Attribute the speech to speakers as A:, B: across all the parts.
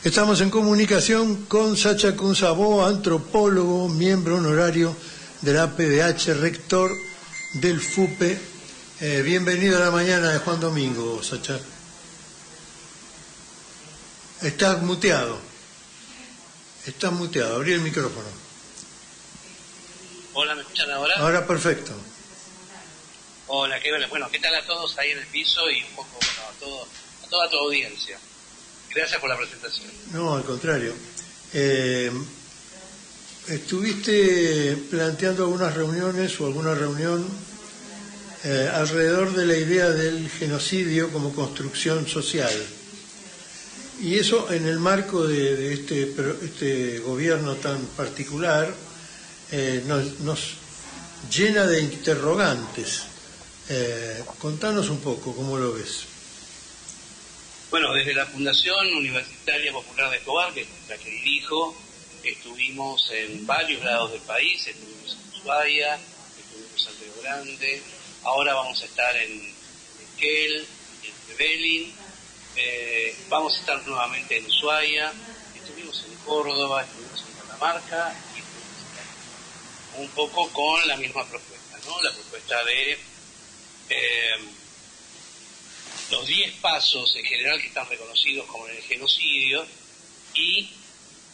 A: Estamos en comunicación con Sacha Kunzabó, antropólogo, miembro honorario de la APDH, rector del FUPE. Bienvenido a la mañana de Juan Domingo, Sacha. Estás muteado. Estás muteado. Abrí el micrófono.
B: Hola, ¿me escuchan ahora?
A: Ahora perfecto.
B: Hola, bueno, ¿qué tal a todos ahí en el piso y un poco, bueno, a toda tu audiencia? Gracias por la presentación.
A: No, al contrario. Estuviste planteando algunas reuniones o alguna reunión alrededor de la idea del genocidio como construcción social. Y eso en el marco de este gobierno tan particular nos llena de interrogantes. Contanos un poco cómo lo ves.
B: Bueno, desde la Fundación Universitaria Popular de Escobar, que es la que dirijo, estuvimos en varios lados del país, estuvimos en Ushuaia, estuvimos en Río Grande, ahora vamos a estar en Esquel, en Trevelin, vamos a estar nuevamente en Ushuaia, estuvimos en Córdoba, estuvimos en Catamarca y estuvimos un poco con la misma propuesta, ¿no? La propuesta de los 10 pasos en general que están reconocidos como en el genocidio y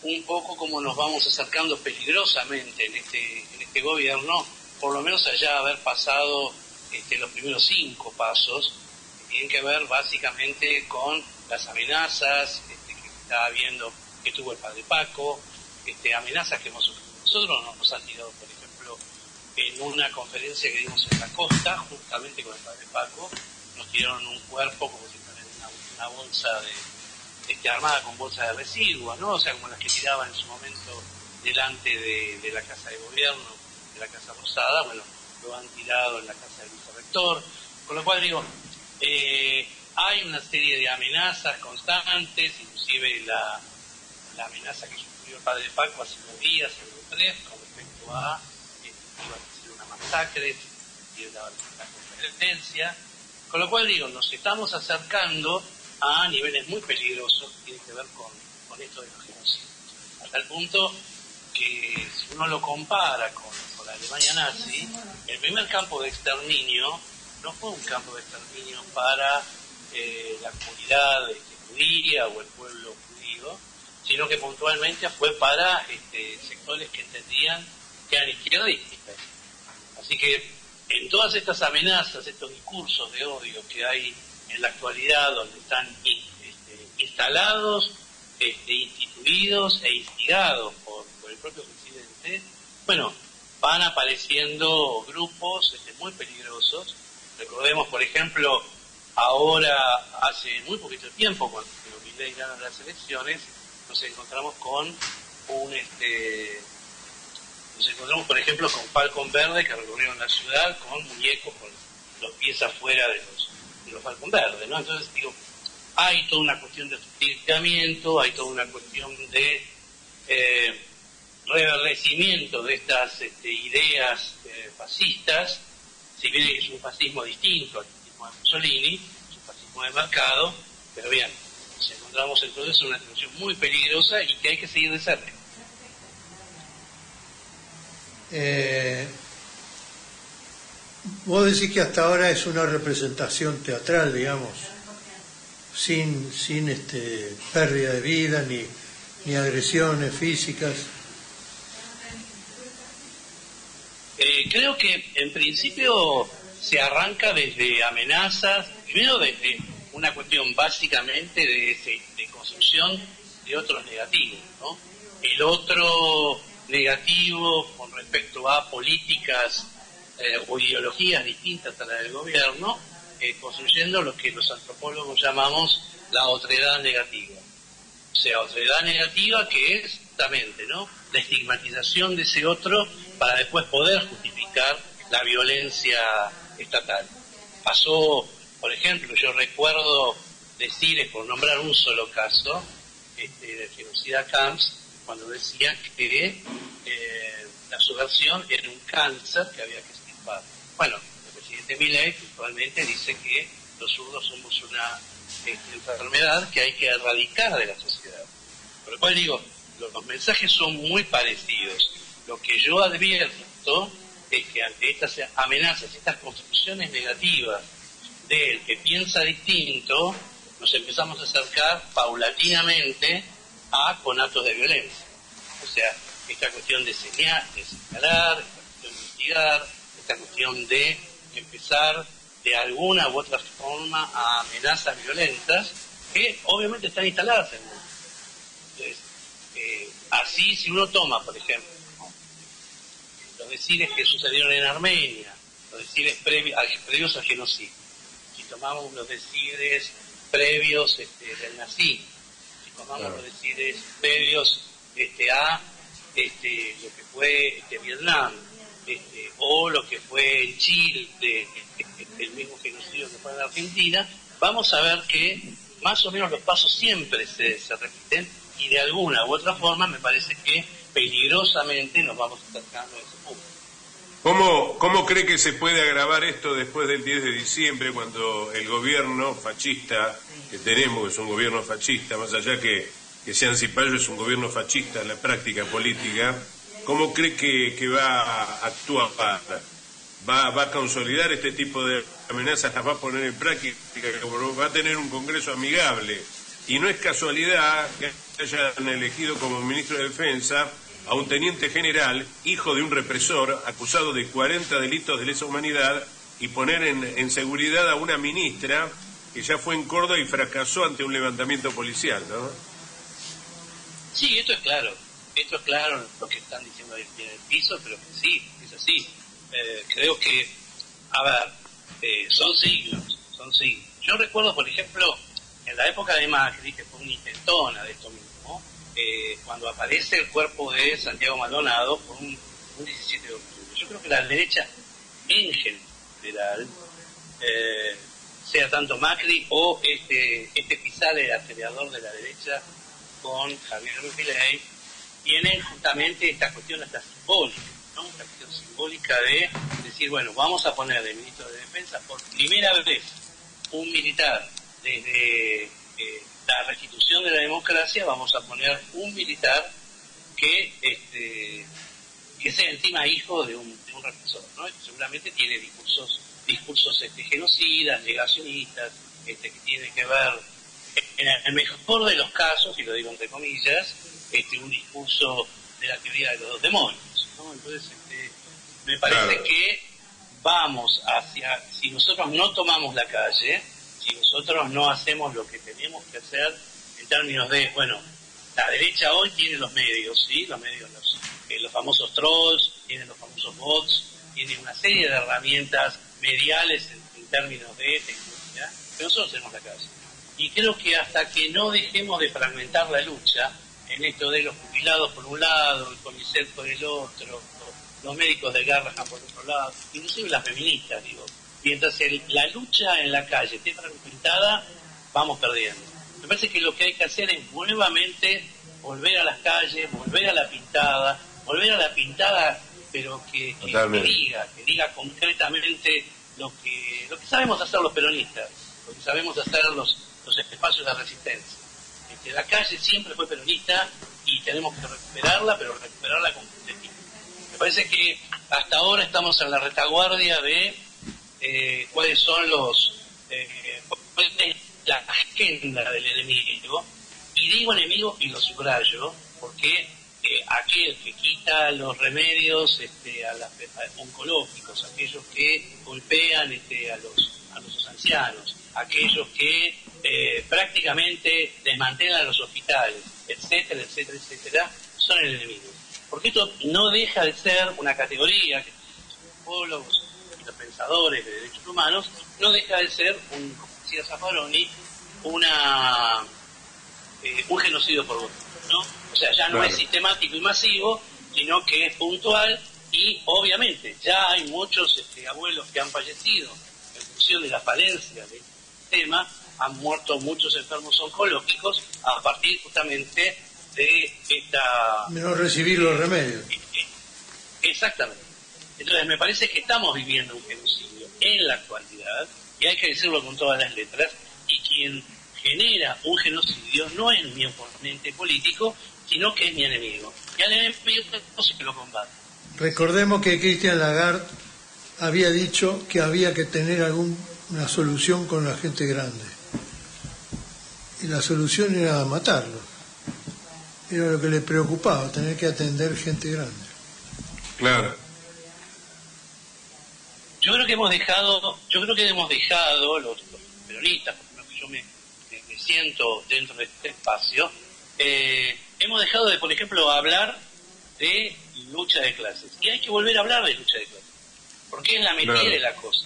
B: un poco cómo nos vamos acercando peligrosamente en este gobierno, por lo menos allá haber pasado los primeros 5 pasos, que tienen que ver básicamente con las amenazas que está habiendo, que tuvo el padre Paco, amenazas que hemos sufrido nosotros, nos han tirado, por ejemplo, en una conferencia que dimos en la costa, justamente con el padre Paco, nos tiraron un cuerpo como si fuera una bolsa armada con bolsa de residuos, ¿no? O sea, como las que tiraban en su momento delante de la Casa de Gobierno, de la Casa Rosada, bueno, lo han tirado en la Casa del Vicerrector, con lo cual digo, hay una serie de amenazas constantes, inclusive la amenaza que sufrió el padre Paco hace unos días, en el 3, con respecto a iba a ser una masacre y la competencia. Con lo cual digo, nos estamos acercando a niveles muy peligrosos que tienen que ver con esto de los genocidios. A tal punto que si uno lo compara con la Alemania nazi, el primer campo de exterminio no fue un campo de exterminio para la comunidad judía o el pueblo judío, sino que puntualmente fue para sectores que entendían que eran izquierdistas. Así que en todas estas amenazas, estos discursos de odio que hay en la actualidad, donde están instalados, instituidos e instigados por el propio presidente, bueno, van apareciendo grupos muy peligrosos. Recordemos, por ejemplo, ahora, hace muy poquito tiempo, cuando Milei gana las elecciones, nos encontramos con nos encontramos, por ejemplo, con Falcon Verde que recorrieron la ciudad con muñecos con los pies afuera de los Falcon Verde, ¿no? Entonces, digo, hay toda una cuestión de sustituimiento, hay toda una cuestión de reverdecimiento de estas ideas fascistas, si bien es un fascismo distinto al fascismo de Mussolini, es un fascismo de mercado, pero bien, nos encontramos entonces en una situación muy peligrosa y que hay que seguir de cerca.
A: Vos decís que hasta ahora es una representación teatral, digamos, sin pérdida de vida ni agresiones físicas.
B: Creo que en principio se arranca desde amenazas, primero desde una cuestión básicamente de construcción de otros negativos, ¿no? El otro negativo con respecto a políticas o ideologías distintas a la del gobierno, construyendo lo que los antropólogos llamamos la otredad negativa. O sea, otredad negativa que es justamente, ¿no?, la estigmatización de ese otro para después poder justificar la violencia estatal. Pasó, por ejemplo, yo recuerdo decir, por nombrar un solo caso, del genocida Camps, cuando decía que la subversión era un cáncer que había que extirpar. Bueno, el presidente Milei actualmente dice que los zurdos somos una enfermedad que hay que erradicar de la sociedad. Por lo cual digo, los mensajes son muy parecidos. Lo que yo advierto es que ante estas amenazas, estas construcciones negativas del que piensa distinto, nos empezamos a acercar paulatinamente a conatos de violencia. O sea, esta cuestión de señalar, esta cuestión de investigar, esta cuestión de empezar de alguna u otra forma a amenazas violentas que obviamente están instaladas en el mundo. Entonces, así si uno toma, por ejemplo, los deciles que sucedieron en Armenia, los deciles previos al genocidio, si tomamos los deciles previos del nazismo, si tomamos los deciles previos a lo que fue Vietnam, o lo que fue en Chile, el mismo genocidio que fue en Argentina, vamos a ver que más o menos los pasos siempre se repiten y de alguna u otra forma me parece que peligrosamente nos vamos acercando a ese punto.
C: ¿Cómo cree que se puede agravar esto después del 10 de diciembre, cuando el gobierno fascista que tenemos, que es un gobierno fascista, más allá que sean Cipayos, es un gobierno fascista en la práctica política? ¿Cómo cree que va a actuar? ¿Va a consolidar este tipo de amenazas? ¿Las va a poner en práctica? ¿Va a tener un Congreso amigable? Y no es casualidad que hayan elegido como ministro de Defensa a un teniente general, hijo de un represor, acusado de 40 delitos de lesa humanidad, y poner en seguridad a una ministra que ya fue en Córdoba y fracasó ante un levantamiento policial, ¿no?
B: Sí, esto es claro lo que están diciendo ahí en el piso, pero sí, es así. Creo que, son siglos. Yo recuerdo, por ejemplo, en la época de Macri, que fue una intentona de esto mismo, cuando aparece el cuerpo de Santiago Maldonado, fue un 17 de octubre. Yo creo que la derecha, en general, sea tanto Macri o este Pisale, el acelerador de la derecha, con Javier Milei, tienen justamente esta cuestión hasta simbólica, ¿no? Esta cuestión simbólica de decir, bueno, vamos a poner de ministro de Defensa por primera vez un militar desde la restitución de la democracia, vamos a poner un militar que sea encima hijo de un represor, ¿no? Que seguramente tiene discursos genocidas, negacionistas, que tiene que ver, en el mejor de los casos, y lo digo entre comillas, un discurso de la teoría de los dos demonios, ¿no? Entonces, me parece que vamos hacia, si nosotros no tomamos la calle, si nosotros no hacemos lo que tenemos que hacer en términos de, bueno, la derecha hoy tiene los medios, ¿sí? Los medios, los famosos trolls, tienen los famosos bots, tiene una serie de herramientas mediales en términos de tecnología, pero nosotros tenemos la calle. Y creo que hasta que no dejemos de fragmentar la lucha, en esto de los jubilados por un lado, el CONICET por el otro, los médicos de Garrahan por otro lado, inclusive las feministas, digo, mientras la lucha en la calle esté fragmentada, vamos perdiendo. Me parece que lo que hay que hacer es nuevamente volver a las calles, volver a la pintada, pero que diga concretamente lo que sabemos hacer los peronistas, lo que sabemos hacer los espacios de resistencia. La calle siempre fue peronista y tenemos que recuperarla, pero recuperarla con completismo. Me parece que hasta ahora estamos en la retaguardia de cuáles son cuál es la agenda del enemigo, y digo enemigo y lo subrayo, porque aquel que quita los remedios oncológicos, aquellos que golpean a los ancianos, aquellos que prácticamente desmantelan los hospitales, etcétera, son el enemigo. Porque esto no deja de ser una categoría que los psicólogos y los pensadores de derechos humanos, no deja de ser, como decía Zaffaroni, un genocidio por voto, ¿no? O sea, ya no es sistemático y masivo, sino que es puntual, y obviamente ya hay muchos abuelos que han fallecido en función de la falencia del sistema, han muerto muchos enfermos oncológicos a partir justamente de esta...
A: De no recibir los remedios.
B: Exactamente. Entonces me parece que estamos viviendo un genocidio en la actualidad, y hay que decirlo con todas las letras, y quien genera un genocidio no es mi oponente político, sino que es mi enemigo. Y al enemigo no se lo combate.
A: Recordemos que Christine Lagarde había dicho que había que tener una solución con la gente grande. Y la solución era matarlo. Era lo que le preocupaba, tener que atender gente grande.
C: Claro.
B: Yo creo que hemos dejado los peronistas, por lo que yo me siento dentro de este espacio, hemos dejado de, por ejemplo, hablar de lucha de clases. Y hay que volver a hablar de lucha de clases, porque es la mentira de la cosa.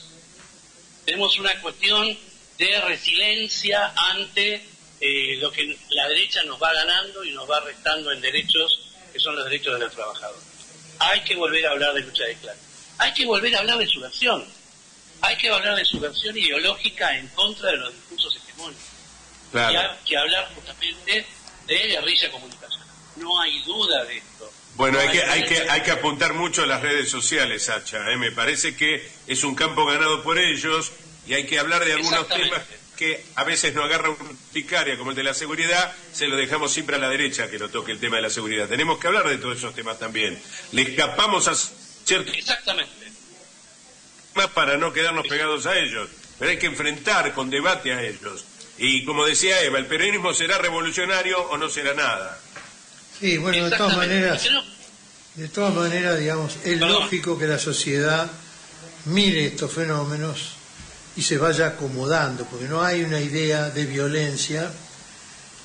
B: Tenemos una cuestión de resiliencia ante lo que la derecha nos va ganando y nos va restando en derechos que son los derechos de los trabajadores. Hay que volver a hablar de lucha de clases. Hay que volver a hablar de subversión. Hay que hablar de subversión ideológica en contra de los discursos hegemónicos.
C: Claro.
B: Y hay que hablar justamente de guerrilla comunicacional. No hay duda de esto.
C: Bueno,
B: no
C: hay que apuntar mucho a las redes sociales, Sacha. Me parece que es un campo ganado por ellos y hay que hablar de algunos temas que a veces no agarra una urticaria, como el de la seguridad, se lo dejamos siempre a la derecha que lo toque el tema de la seguridad. Tenemos que hablar de todos esos temas también. Le escapamos a ciertos temas para no quedarnos pegados a ellos, pero hay que enfrentar con debate a ellos. Y como decía Eva, ¿el peronismo será revolucionario o no será nada?
A: Sí, bueno, de todas maneras, digamos, es lógico que la sociedad mire estos fenómenos y se vaya acomodando, porque no hay una idea de violencia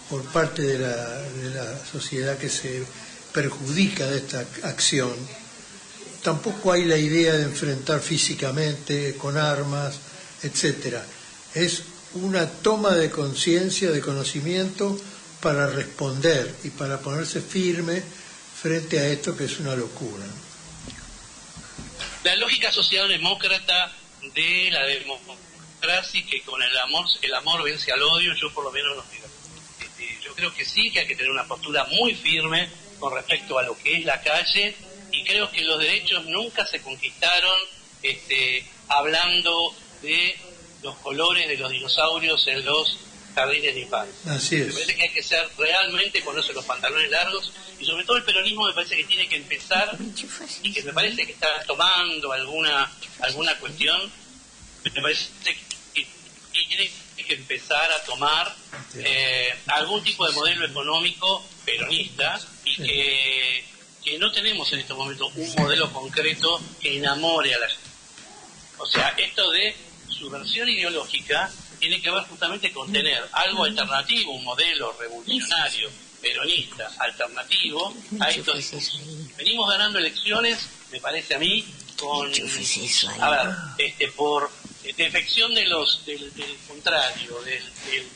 A: por parte de la sociedad que se perjudica de esta acción. Tampoco hay la idea de enfrentar físicamente con armas, etcétera. Es una toma de conciencia, de conocimiento para responder y para ponerse firme frente a esto que es una locura.
B: La lógica socialdemócrata de la democracia, que con el amor vence al odio, yo por lo menos no digo. Yo creo que sí, que hay que tener una postura muy firme con respecto a lo que es la calle, y creo que los derechos nunca se conquistaron hablando de los colores de los dinosaurios en los jardines de infancia.
A: Así es.
B: Me parece que hay que ser realmente, ponerse los pantalones largos, y sobre todo el peronismo me parece que tiene que empezar, y que me parece que está tomando alguna cuestión, me parece que tiene que empezar a tomar algún tipo de modelo económico peronista, y que no tenemos en estos momentos un modelo concreto que enamore a la gente. O sea, esto de subversión ideológica tiene que ver justamente con tener algo alternativo, un modelo revolucionario, peronista, alternativo a estos discursos. Venimos ganando elecciones, me parece a mí, con por defección del contrario,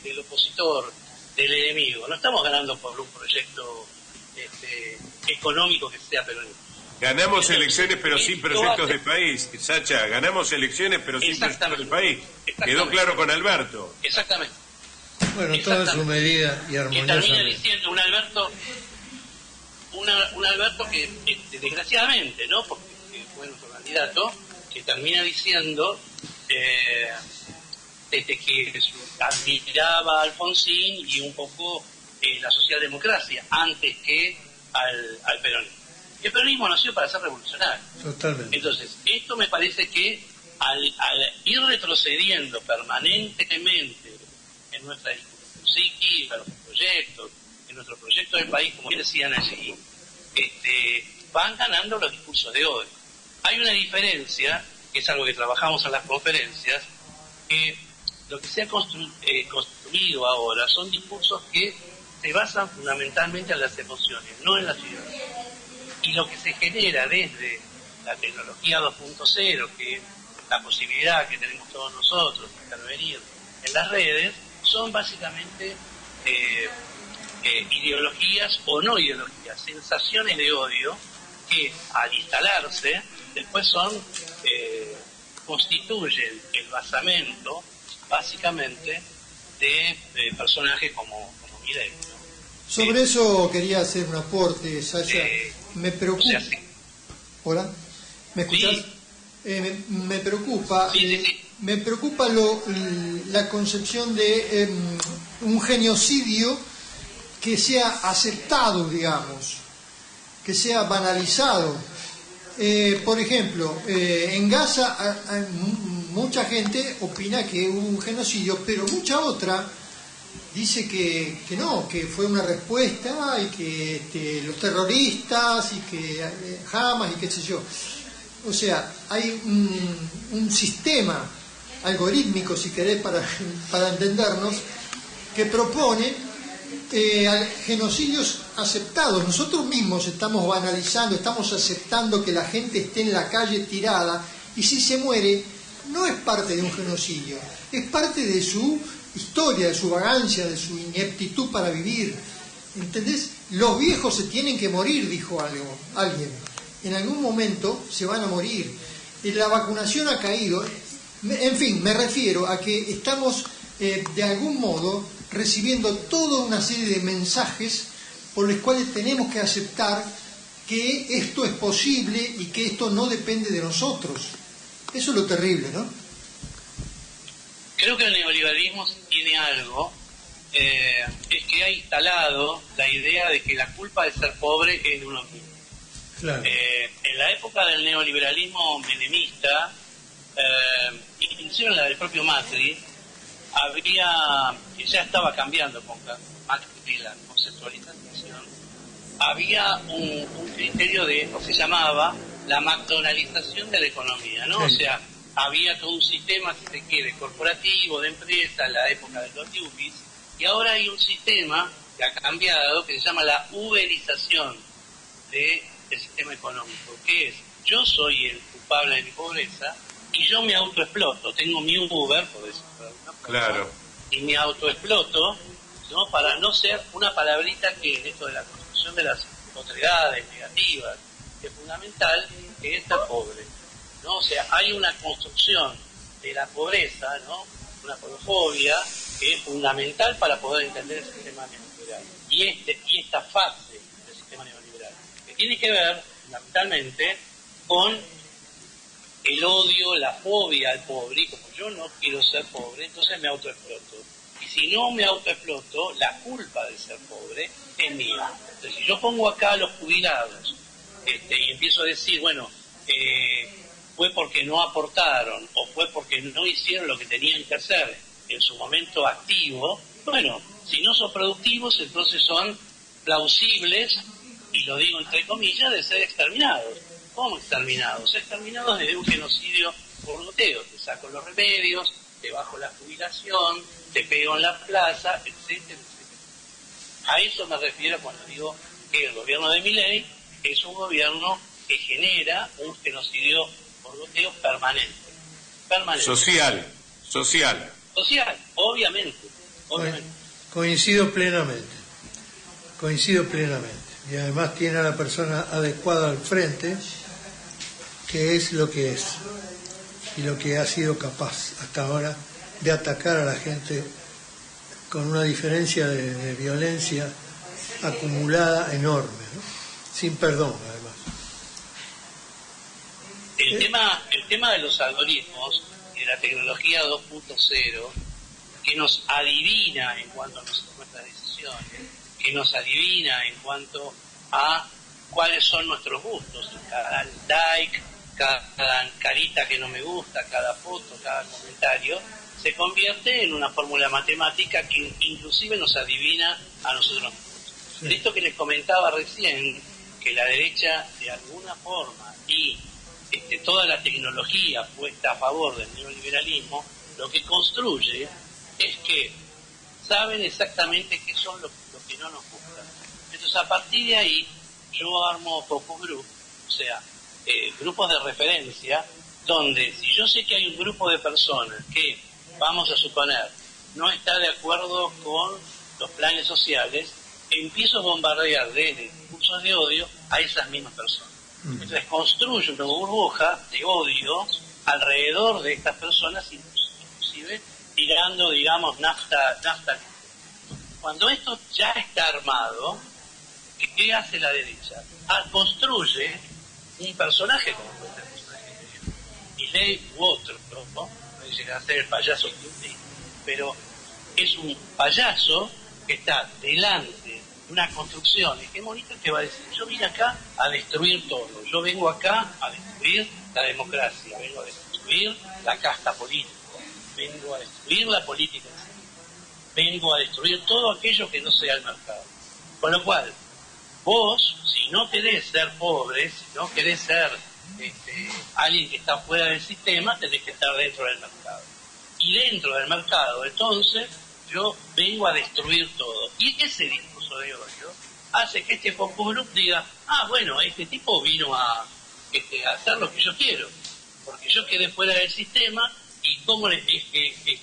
B: del opositor, del enemigo. No estamos ganando por un proyecto económico que sea peronista.
C: Ganamos elecciones pero sin proyectos de país, Sacha, ganamos elecciones pero sin proyectos de país. Quedó claro con Alberto.
B: Exactamente.
A: Bueno, todo en su medida y armoniosa.
B: Y termina diciendo un Alberto que desgraciadamente, ¿no? Porque fue nuestro candidato, que termina diciendo que admiraba a Alfonsín y un poco la socialdemocracia antes que al peronismo. El peronismo nació para ser revolucionario.
A: Totalmente.
B: Entonces, esto me parece que al ir retrocediendo permanentemente en nuestra discusión psíquica, los proyectos, en nuestro proyecto de país, como decían allí, van ganando los discursos de hoy. Hay una diferencia, que es algo que trabajamos en las conferencias, que lo que se ha construido ahora son discursos que se basan fundamentalmente en las emociones, no en las ideas. Y lo que se genera desde la tecnología 2.0, que es la posibilidad que tenemos todos nosotros de intervenir en las redes, son básicamente ideologías o no ideologías, sensaciones de odio que al instalarse después constituyen el basamento básicamente de personajes como Milei, ¿no?
D: Sobre eso quería hacer un aporte, Sasha. Me preocupa.
B: O sea, sí.
D: Hola, ¿me escuchás?
B: Sí.
D: Me preocupa.
B: Sí.
D: Me preocupa la concepción de un genocidio que sea aceptado, digamos, que sea banalizado. Por ejemplo, en Gaza mucha gente opina que hubo un genocidio, pero mucha otra dice que no, que fue una respuesta y que los terroristas y que Hamas y qué sé yo. O sea, hay un sistema algorítmico, si querés, para entendernos, que propone genocidios aceptados. Nosotros mismos estamos banalizando, estamos aceptando que la gente esté en la calle tirada, y si se muere, no es parte de un genocidio, es parte de su historia, de su vagancia, de su ineptitud para vivir. ¿Entendés? Los viejos se tienen que morir, dijo alguien. En algún momento se van a morir. Y la vacunación ha caído. En fin, me refiero a que estamos de algún modo recibiendo toda una serie de mensajes por los cuales tenemos que aceptar que esto es posible y que esto no depende de nosotros. Eso es lo terrible, ¿no?
B: Creo que el neoliberalismo tiene algo, es que ha instalado la idea de que la culpa de ser pobre es de uno mismo.
A: Claro.
B: En la época del neoliberalismo menemista, inclusive en la del propio Macri, que ya estaba cambiando con Macri la conceptualización, había un criterio de lo que se llamaba la McDonaldización de la economía, ¿no?
A: Sí.
B: O sea, había todo un sistema, si se quiere, corporativo, de empresa, en la época de los yuppies, y ahora hay un sistema que ha cambiado, que se llama la uberización del sistema económico, que es, yo soy el culpable de mi pobreza, y yo me autoexploto, tengo mi Uber, por decirlo de alguna forma,
C: Claro.
B: y me autoexploto, ¿no? Para no ser una palabrita que en esto de la construcción de las otredades negativas es fundamental, que es ser pobre, ¿no? O sea, hay una construcción de la pobreza, ¿no? Una porofobia que es fundamental para poder entender el sistema neoliberal. Y esta fase del sistema neoliberal, que tiene que ver fundamentalmente con el odio, la fobia al pobre, y como yo no quiero ser pobre, entonces me autoexploto. Y si no me autoexploto, la culpa de ser pobre es mía. Entonces, si yo pongo acá a los jubilados y empiezo a decir, bueno, fue porque no aportaron o fue porque no hicieron lo que tenían que hacer en su momento activo, bueno, si no son productivos, entonces son plausibles, y lo digo entre comillas, de ser exterminados. ¿Cómo exterminados? Exterminados desde un genocidio por goteo. Te saco los remedios, te bajo la jubilación, te pego en la plaza, etcétera, etcétera. A eso me refiero cuando digo que el gobierno de Milei es un gobierno que genera un genocidio por goteo permanente.
C: Social.
B: Social, obviamente.
A: Coincido plenamente. Y además tiene a la persona adecuada al frente, que es lo que es y lo que ha sido capaz hasta ahora de atacar a la gente con una diferencia de violencia acumulada enorme, ¿no? Sin perdón, además.
B: El tema de los algoritmos y de la tecnología 2.0, que nos adivina en cuanto a nuestras decisiones, que nos adivina en cuanto a cuáles son nuestros gustos, cada like, cada carita que no me gusta, cada foto, cada comentario, se convierte en una fórmula matemática que inclusive nos adivina a nosotros mismos. Sí. Esto que les comentaba recién, que la derecha de alguna forma y toda la tecnología puesta a favor del neoliberalismo, lo que construye es que saben exactamente qué son lo que no nos gusta. Entonces, a partir de ahí, yo armo focus group, o sea, grupos de referencia, donde si yo sé que hay un grupo de personas que, vamos a suponer, no está de acuerdo con los planes sociales, empiezo a bombardear desde discursos de odio a esas mismas personas. Entonces construyo una burbuja de odio alrededor de estas personas, inclusive tirando, digamos, nafta. Cuando esto ya está armado, ¿qué hace la derecha? Construye un personaje como puede ser el personaje de Milei u otro, ¿no? Puede llegar a ser el payaso, pero es un payaso que está delante de una construcción hegemónica que va a decir, yo vine acá a destruir todo, yo vengo acá a destruir la democracia, vengo a destruir la casta política, vengo a destruir la política, vengo a destruir todo aquello que no sea el mercado. Con lo cual, vos, si no querés ser pobre, si no querés ser alguien que está fuera del sistema, tenés que estar dentro del mercado. Y dentro del mercado, entonces, yo vengo a destruir todo. Y ese discurso de odio hace que este focus group diga, bueno, este tipo vino a hacer lo que yo quiero, porque yo quedé fuera del sistema, y cómo es que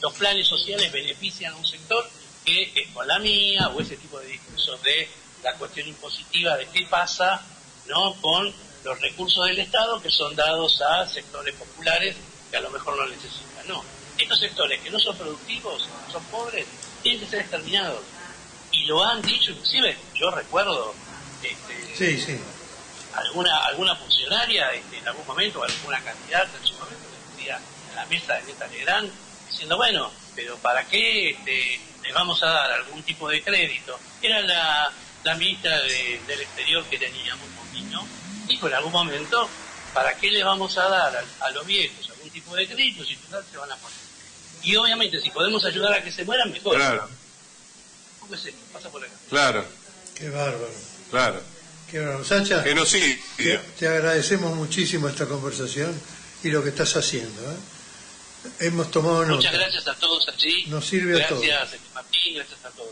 B: los planes sociales benefician a un sector que es con la mía, o ese tipo de discursos de la cuestión impositiva de qué pasa, ¿no?, con los recursos del Estado que son dados a sectores populares que a lo mejor no necesitan. No, estos sectores que no son productivos, son pobres, tienen que ser exterminados. Y lo han dicho, inclusive, yo recuerdo alguna funcionaria en algún momento, alguna candidata en su momento, que decía en la mesa de Neta Legrand, diciendo, bueno, pero ¿para qué le vamos a dar algún tipo de crédito? Era la ministra del Exterior que teníamos, ¿no? Dijo en algún momento, ¿para qué le vamos a dar a los viejos algún tipo de crédito si total se van a morir? Y obviamente si podemos ayudar a que se mueran, mejor.
C: Claro.
B: ¿Cómo es esto? Pasa por acá.
C: Claro.
A: Qué bárbaro.
C: Claro.
A: Qué bárbaro. Sacha,
C: Genocidio.
A: te agradecemos muchísimo esta conversación y lo que estás haciendo, ¿eh? Hemos tomado nota.
B: Muchas gracias a todos allí.
A: Nos sirve a todos.
B: Gracias, Martín, gracias a todos.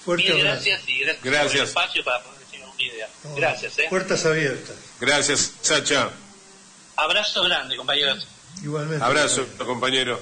A: Fuerte abrazo.
B: Gracias y gracias por el espacio para poder decir una idea. Gracias.
A: Puertas abiertas.
C: Gracias, Sacha.
B: Abrazo grande, compañeros.
A: Igualmente.
C: Abrazo, compañero.